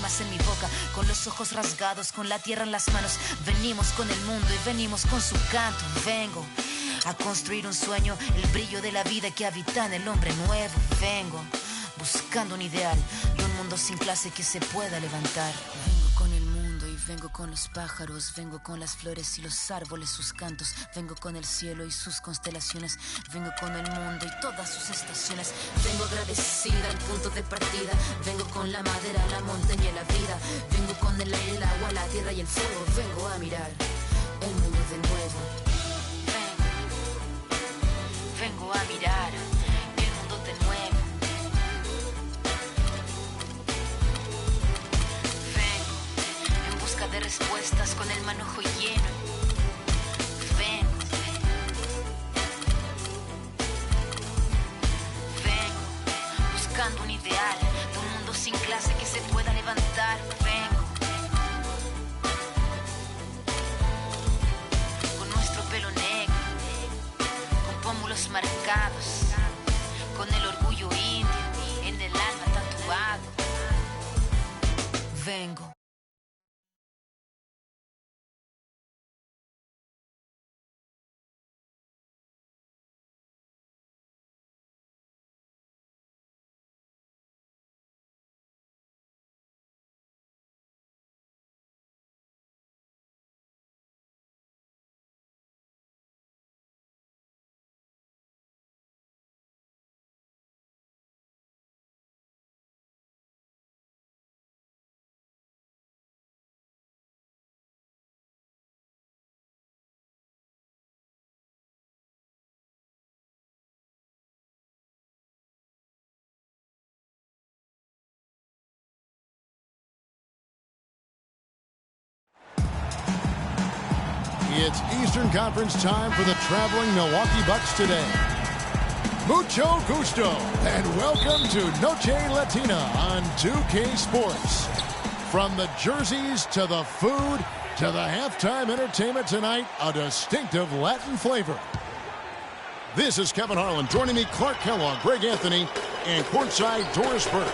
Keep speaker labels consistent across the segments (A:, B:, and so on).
A: lágrimas en mi boca, con los ojos rasgados, con la tierra en las manos. Venimos con el mundo y venimos con su canto. Vengo a construir un sueño, el brillo de la vida que habita en el hombre nuevo. Vengo buscando un ideal de un mundo sin clase que se pueda levantar. Vengo con el mundo y vengo con los pájaros, vengo con las flores y los árboles, sus cantos. Vengo con el cielo y sus constelaciones, vengo con el mundo y todas sus estaciones. Vengo agradecida al punto de partida, vengo con la madera, la montaña y la vida. Vengo con el aire, el agua, la tierra y el fuego. Vengo a mirar el mundo de nuevo. Vengo a mirar el mundo de nuevo. Vengo en busca de respuestas con el manojo lleno. Vengo buscando un ideal de un mundo sin clase que se pueda levantar. Vengo con nuestro pelo negro, pómulos marcados, con el orgullo indio en el alma tatuado. Vengo.
B: It's Eastern Conference time for the traveling Milwaukee Bucks today. Mucho gusto, and welcome to Noche Latina on 2K Sports. From the jerseys to the food to the halftime entertainment tonight, a distinctive Latin flavor. This is Kevin Harlan. Joining me, Clark Kellogg, Greg Anthony, and courtside Doris Burke.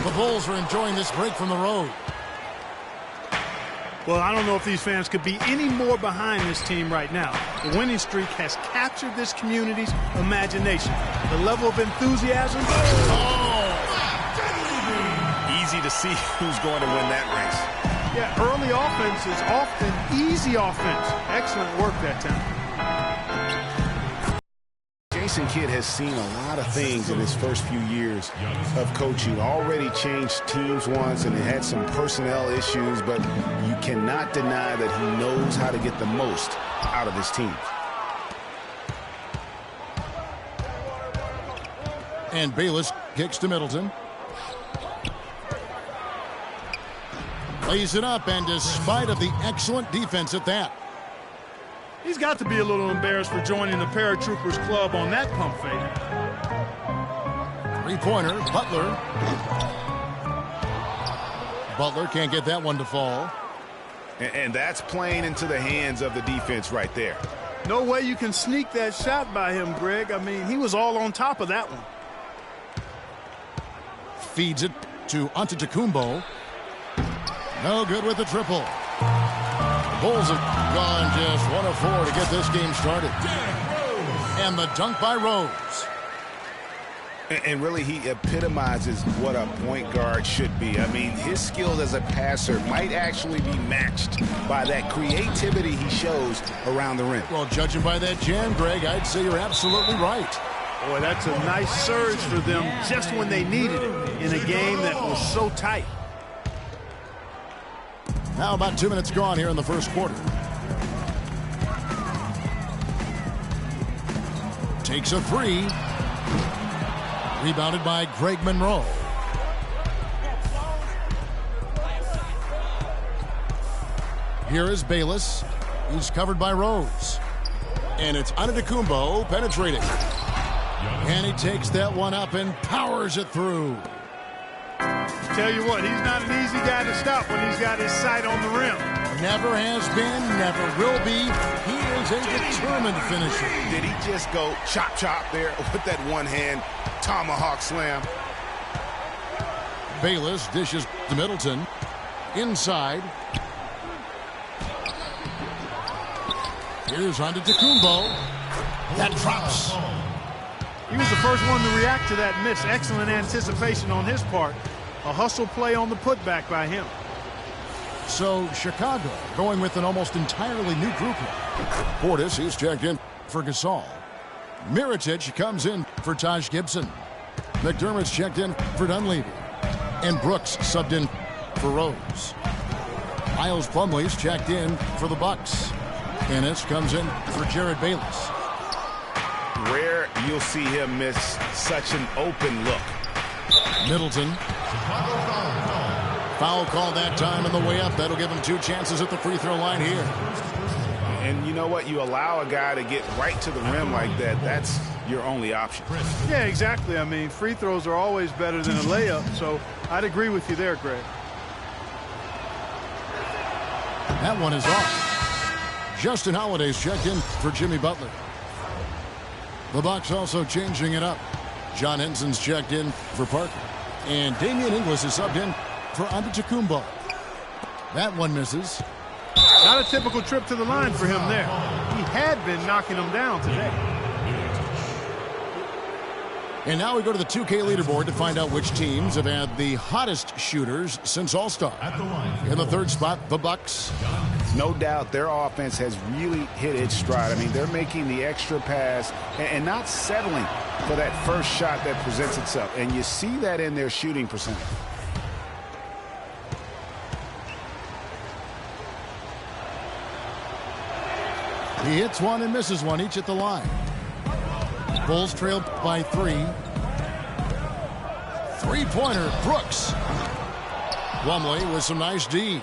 B: The Bulls are enjoying this break from the road.
C: Well, I don't know if these fans could be any more behind this team right now. The winning streak has captured this community's imagination. The level of enthusiasm.
D: Oh! Easy to see who's going to win that race.
C: Yeah, early offense is often easy offense. Excellent work that time.
D: Jason Kidd has seen a lot of things in his first few years of coaching. Already changed teams once and had some personnel issues, but you cannot deny that he knows how to get the most out of his team.
B: And Bayless kicks to Middleton. Lays it up, and despite of the excellent defense at that,
C: he's got to be a little embarrassed for joining the Paratroopers Club on that pump fake.
B: Three-pointer, Butler. Butler can't get that one to fall.
D: And that's playing into the hands of the defense right there.
C: No way you can sneak that shot by him, Greg. I mean, he was all on top of that one.
B: Feeds it to Antetokounmpo. No good with the triple. Bulls have gone just 1 of 4 to get this game started. And the dunk by Rose.
D: And really, he epitomizes what a point guard should be. I mean, his skills as a passer might actually be matched by that creativity he shows around the rim.
B: Well, judging by that jam, Greg, I'd say you're absolutely right.
C: Boy, that's a nice surge for them just when they needed it in a game that was so tight.
B: Now about 2 minutes gone here in the first quarter. Takes a three. Rebounded by Greg Monroe. Here is Bayless. He's covered by Rose. And it's Antetokounmpo penetrating. And he takes that one up and powers it through.
C: Tell you what, he's not an easy guy to stop when he's got his sight on the rim.
B: Never has been, never will be. He is a determined finisher.
D: Did he just go chop there with that one-hand tomahawk slam?
B: Bayless dishes to Middleton. Inside. Here's Antetokounmpo. That drops.
C: He was the first one to react to that miss. Excellent anticipation on his part. A hustle play on the putback by him.
B: So Chicago going with an almost entirely new group here. Portis, he's checked in for Gasol. Mirotic comes in for Taj Gibson. McDermott's checked in for Dunleavy. And Brooks subbed in for Rose. Miles Plumlee's checked in for the Bucks. Ennis comes in for Jared Bayless.
D: Rare you'll see him miss such an open look.
B: Middleton. Foul call that time on the way up. That'll give him 2 chances at the free throw line here.
D: And you know what? You allow a guy to get right to the rim like that. That's your only option.
C: Yeah, exactly. I mean, free throws are always better than a layup. So I'd agree with you there, Greg.
B: That one is off. Justin Holiday's checked in for Jimmy Butler. The Bucks also changing it up. John Henson's checked in for Parker. And Damian Inglis is subbed in for Antetokounmpo. That one misses.
C: Not a typical trip to the line for him there. He had been knocking them down today.
B: And now we go to the 2K leaderboard to find out which teams have had the hottest shooters since All-Star. In the 3rd spot, the Bucks.
D: No doubt their offense has really hit its stride. I mean, they're making the extra pass and not settling for that first shot that presents itself. And you see that in their shooting percentage.
B: He hits one and misses one, each at the line. Bulls trailed by 3. Three-pointer, Brooks. Plumlee with some nice D.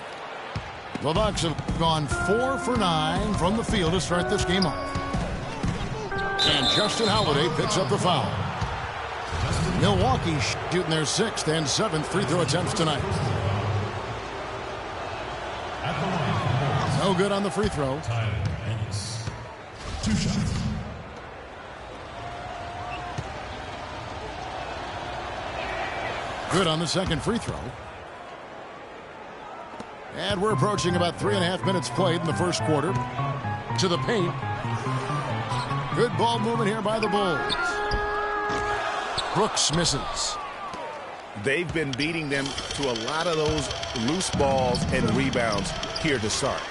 B: The Bucks have gone 4 for 9 from the field to start this game off. And Justin Holiday picks up the foul. Milwaukee shooting their 6th and 7th free throw attempts tonight. No good on the free throw.
E: 2 shots.
B: Good on the 2nd free throw. And we're approaching about 3.5 minutes played in the 1st quarter. To the paint. Good ball movement here by the Bulls. Brooks misses.
D: They've been beating them to a lot of those loose balls and rebounds here to start.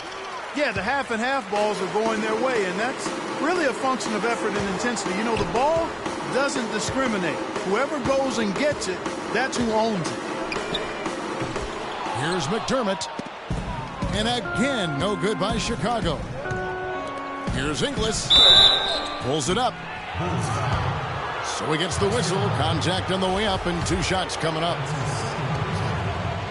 C: Yeah, the half and half balls are going their way, and that's really a function of effort and intensity. You know, the ball doesn't discriminate. Whoever goes and gets it, that's who owns it.
B: Here's McDermott. And again, no good by Chicago. Here's Inglis. Pulls it up. So he gets the whistle. Contact on the way up and 2 shots coming up.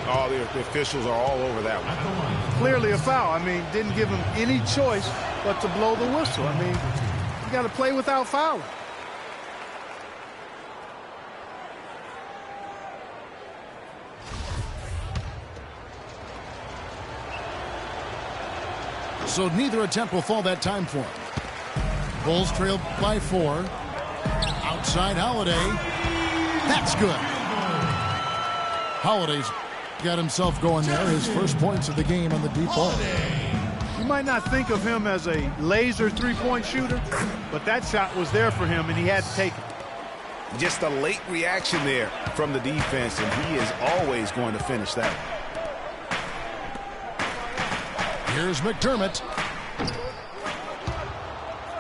D: Oh, the officials are all over that one.
C: Clearly a foul. I mean, didn't give him any choice but to blow the whistle. I mean, you got to play without fouling.
B: So neither attempt will fall that time for him. Bulls trail by 4. Outside Holiday. That's good. Holiday's got himself going there. His first points of the game on the deep ball.
C: You might not think of him as a laser three-point shooter, but that shot was there for him, and he had to take it.
D: Just a late reaction there from the defense, and he is always going to finish that.
B: Here's McDermott.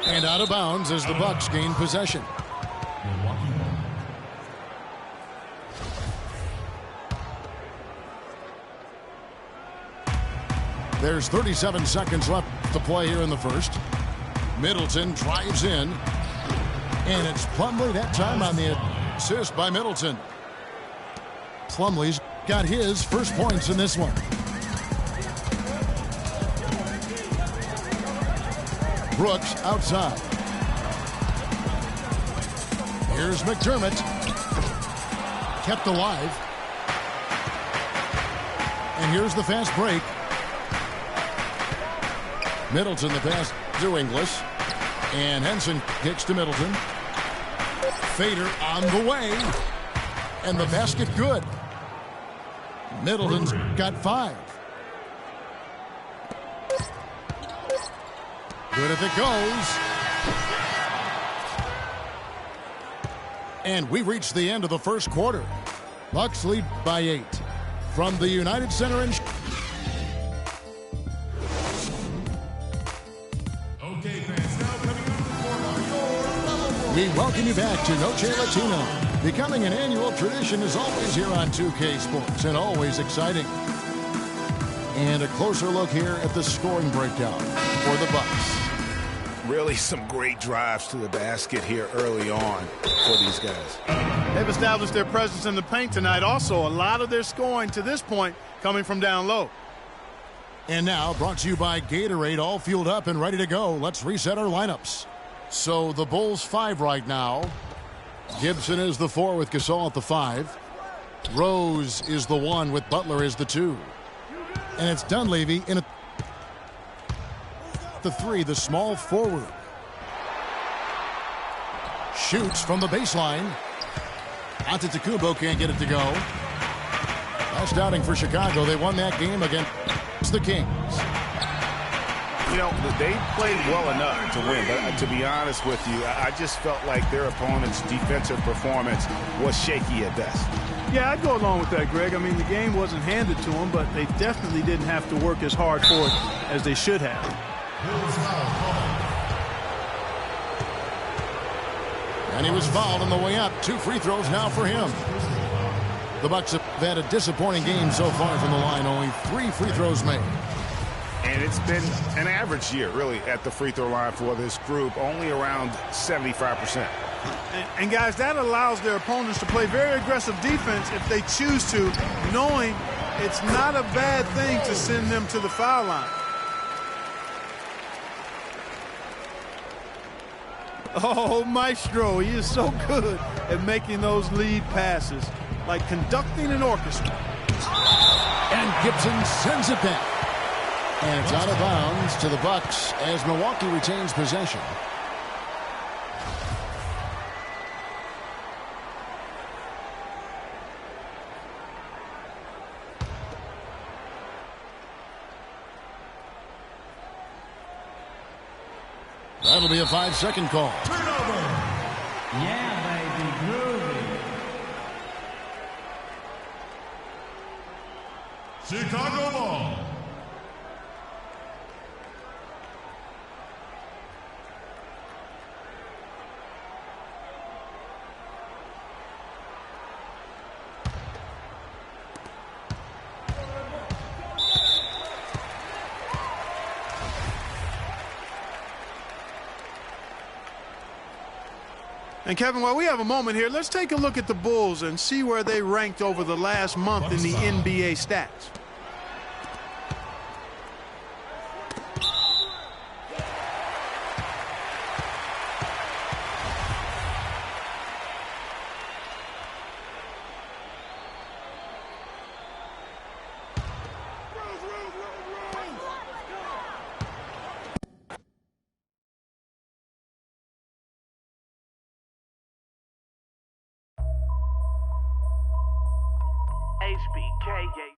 B: And out of bounds as the Bucks gain possession. There's 37 seconds left to play here in the 1st. Middleton drives in. And it's Plumlee that time on the assist by Middleton. Plumlee's got his first points in this one. Brooks outside. Here's McDermott. Kept alive. And here's the fast break. Middleton the pass to Inglis. And Henson kicks to Middleton. Fader on the way. And the basket good. Middleton's got 5. Good if it goes. And we reach the end of the first quarter. Bucks lead by 8. From the United Center in...
E: Okay, fans, now coming up
B: We welcome you back to Noche Latino. Becoming an annual tradition is always here on 2K Sports and always exciting. And a closer look here at the scoring breakdown for the Bucks.
D: Really some great drives to the basket here early on for these guys.
C: They've established their presence in the paint tonight. Also, a lot of their scoring to this point coming from down low.
B: And now, brought to you by Gatorade, all fueled up and ready to go. Let's reset our lineups. So the Bulls 5 right now. Gibson is the 4 with Gasol at the 5. Rose is the 1 with Butler as the 2. And it's Dunleavy in the 3, the small forward. Shoots from the baseline. Antetokounmpo can't get it to go. Last outing for Chicago. They won that game against the Kings.
D: You know, they played well enough to win, but to be honest with you, I just felt like their opponent's defensive performance was shaky at best.
C: Yeah, I'd go along with that, Greg. I mean, the game wasn't handed to them, but they definitely didn't have to work as hard for it as they should have.
B: And he was fouled on the way up. 2 free throws now for him. The Bucks have had a disappointing game so far from the line. Only 3 free throws made.
D: And it's been an average year, really, at the free throw line for this group, only around 75%.
C: And guys, that allows their opponents to play very aggressive defense if they choose to, knowing it's not a bad thing to send them to the foul line. Oh, Maestro, he is so good at making those lead passes, like conducting an orchestra.
B: And Gibson sends it back. And it's out of bounds to the Bucks as Milwaukee retains possession. That'll be a 5-second call.
E: turnover. Yeah, baby, groovy. Chicago ball.
C: And Kevin, while we have a moment here, let's take a look at the Bulls and see where they ranked over the last month in the NBA stats.
F: HBK,